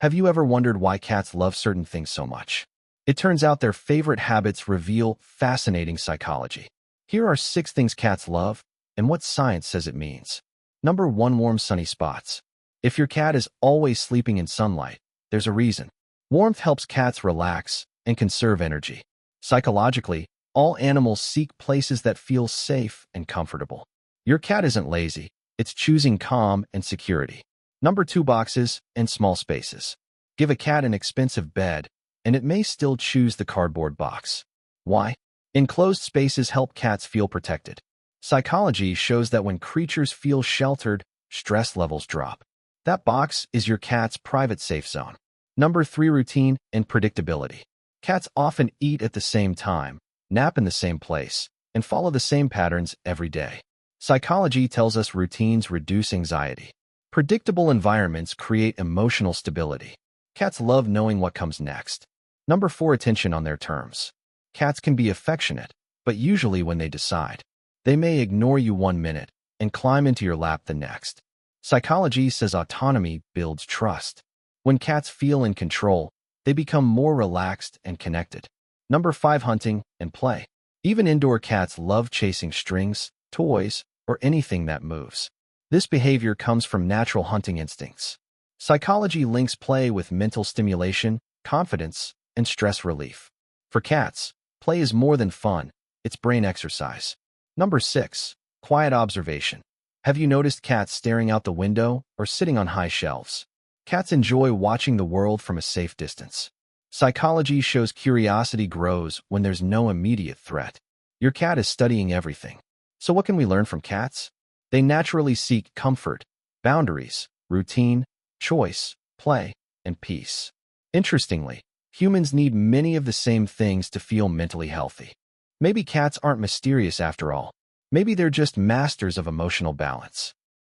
Have you ever wondered why cats love certain things so much? It turns out their favorite habits reveal fascinating psychology. Here are 6 things cats love and what science says it means. Number 1. Warm sunny spots. If your cat is always sleeping in sunlight, there's a reason. Warmth helps cats relax and conserve energy. Psychologically, all animals seek places that feel safe and comfortable. Your cat isn't lazy, it's choosing calm and security. Number 2. Boxes and small spaces. Give a cat an expensive bed, and it may still choose the cardboard box. Why? Enclosed spaces help cats feel protected. Psychology shows that when creatures feel sheltered, stress levels drop. That box is your cat's private safe zone. Number 3. Routine and predictability. Cats often eat at the same time, nap in the same place, and follow the same patterns every day. Psychology tells us routines reduce anxiety. Predictable environments create emotional stability. Cats love knowing what comes next. Number 4. Attention on their terms. Cats can be affectionate, but usually when they decide. They may ignore you 1 minute and climb into your lap the next. Psychology says autonomy builds trust. When cats feel in control, they become more relaxed and connected. Number 5. Hunting and play. Even indoor cats love chasing strings, toys, or anything that moves. This behavior comes from natural hunting instincts. Psychology links play with mental stimulation, confidence, and stress relief. For cats, play is more than fun, it's brain exercise. Number 6. Quiet observation. Have you noticed cats staring out the window or sitting on high shelves? Cats enjoy watching the world from a safe distance. Psychology shows curiosity grows when there's no immediate threat. Your cat is studying everything. So what can we learn from cats? They naturally seek comfort, boundaries, routine, choice, play, and peace. Interestingly, humans need many of the same things to feel mentally healthy. Maybe cats aren't mysterious after all. Maybe they're just masters of emotional balance.